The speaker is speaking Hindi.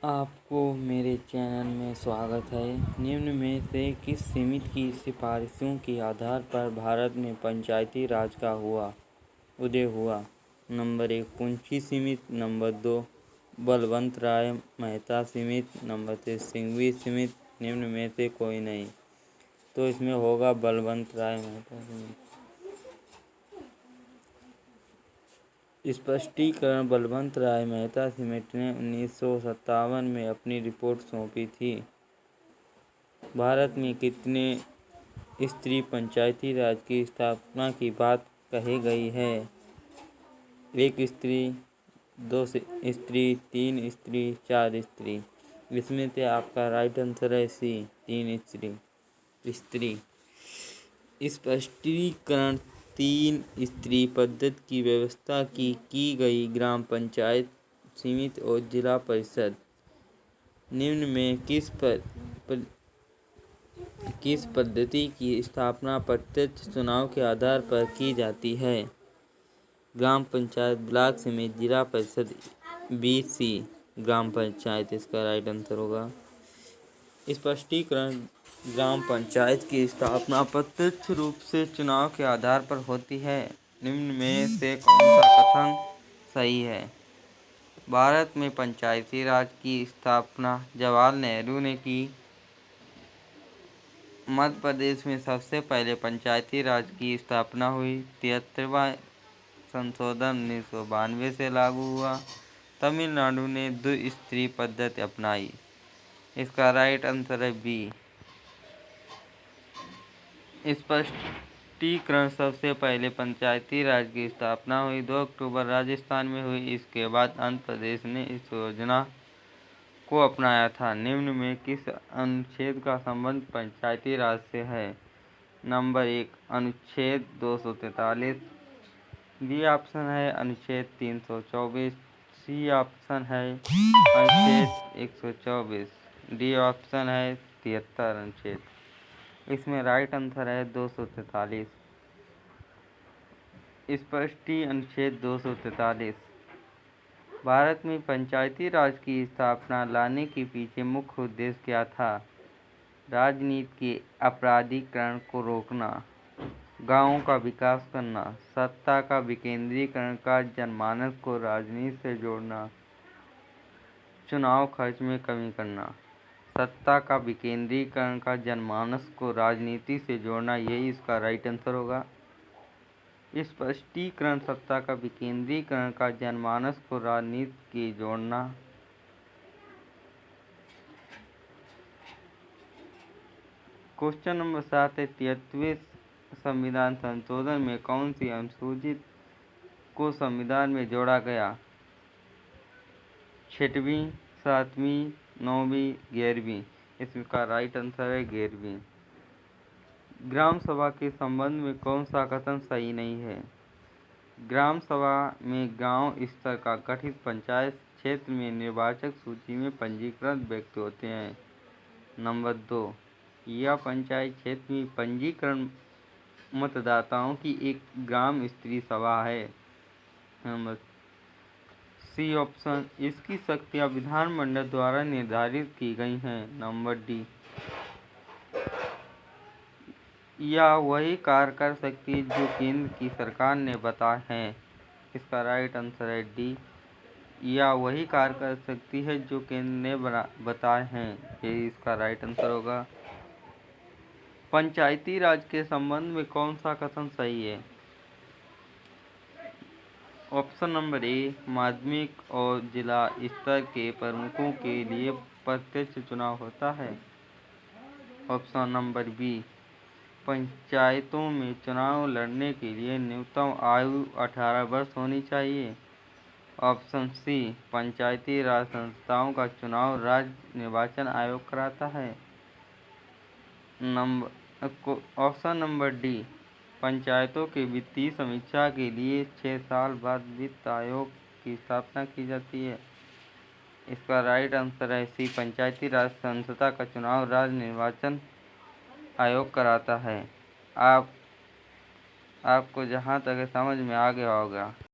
आपको मेरे चैनल में स्वागत है। निम्न में से किस समिति की सिफारिशों के आधार पर भारत में पंचायती राज का उदय हुआ? नंबर 1 पुंछी समिति, नंबर 2 बलवंत राय मेहता समिति, नंबर 3 सिंघवी समिति। निम्न में से कोई नहीं, तो इसमें होगा बलवंत राय मेहता समिति। स्पष्टीकरण: बलवंत राय मेहता समिति ने 1957 में अपनी रिपोर्ट सौंपी थी। भारत में कितने स्त्री पंचायती राज की स्थापना की बात कही गई है? 1 स्त्री, 2 स्त्री, 3 स्त्री, 4 स्त्री। इसमें से आपका राइट आंसर है सी, 3 स्त्री। स्पष्टीकरण: 3 स्त्री पद्धति की व्यवस्था की गई ग्राम पंचायत समिति और जिला परिषद निम्न में किस पद्धति की स्थापना प्रत्यक्ष चुनाव के आधार पर की जाती है? ग्राम पंचायत, ब्लॉक समिति, जिला परिषद। BC ग्राम पंचायत इसका राइट आंसर होगा। स्पष्टीकरण: ग्राम पंचायत की स्थापना प्रत्यक्ष रूप से चुनाव के आधार पर होती है। निम्न में से कौन सा कथन सही है? भारत में पंचायती राज की स्थापना जवाहरलाल नेहरू ने की। मध्य प्रदेश में सबसे पहले पंचायती राज की स्थापना हुई। 73वां संशोधन 1992 से लागू हुआ। तमिलनाडु ने द्विस्त्री पद्धति अपनाई। इसका राइट आंसर है बी। स्पष्टीकरण: सबसे पहले पंचायती राज की स्थापना हुई 2 अक्टूबर राजस्थान में हुई। इसके बाद आंध्र प्रदेश ने इस योजना को अपनाया था। निम्न में किस अनुच्छेद का संबंध पंचायती राज से है? नंबर 1 अनुच्छेद 243। बी ऑप्शन है अनुच्छेद 324। सी ऑप्शन है अनुच्छेद 124। डी ऑप्शन है 73 अनुच्छेद। इसमें राइट आंसर है 243। स्पष्टी अनुच्छेद 243। भारत में पंचायती राज की स्थापना लाने के पीछे मुख्य उद्देश्य क्या था? राजनीति के अपराधीकरण को रोकना, गांवों का विकास करना, सत्ता का विकेंद्रीकरण का जनमानस को राजनीति से जोड़ना, चुनाव खर्च में कमी करना। सत्ता का विकेंद्रीकरण का जनमानस को राजनीति से जोड़ना, यही इसका राइट आंसर होगा। स्पष्टीकरण: सत्ता का विकेंद्रीकरण का जनमानस को राजनीति के जोड़ना। क्वेश्चन नंबर 7 है 73वें संविधान संशोधन में कौन सी अनुसूचित को संविधान में जोड़ा गया? 6वीं, 7वीं, 9वीं, 11वीं। इसका राइट आंसर है 11वीं। ग्राम सभा के संबंध में कौन सा कथन सही नहीं है? ग्राम सभा में गांव स्तर का गठित पंचायत क्षेत्र में निर्वाचक सूची में पंजीकृत व्यक्ति होते हैं। नंबर 2 यह पंचायत क्षेत्र में पंजीकृत मतदाताओं की एक ग्राम स्तरीय सभा है। नंबर सी ऑप्शन, इसकी शक्तियां विधानमंडल द्वारा निर्धारित की गई हैं। नंबर डी, यह वही कार्य कर सकती है जो केंद्र की सरकार ने बताए हैं। इसका राइट आंसर है डी, यह वही कार्य कर सकती है जो केंद्र ने बताए हैं। ये इसका राइट आंसर होगा। पंचायती राज के संबंध में कौन सा कथन सही है? ऑप्शन नंबर ए माध्यमिक और जिला स्तर के प्रमुखों के लिए प्रत्यक्ष चुनाव होता है। ऑप्शन नंबर बी पंचायतों में चुनाव लड़ने के लिए न्यूनतम आयु 18 वर्ष होनी चाहिए। ऑप्शन सी पंचायती राज संस्थाओं का चुनाव राज्य निर्वाचन आयोग कराता है। ऑप्शन नंबर डी पंचायतों के वित्तीय समीक्षा के लिए 6 साल बाद वित्त आयोग की स्थापना की जाती है। इसका राइट आंसर है सी पंचायती राज संस्था का चुनाव राज्य निर्वाचन आयोग कराता है। आपको जहां तक समझ में आ गया होगा।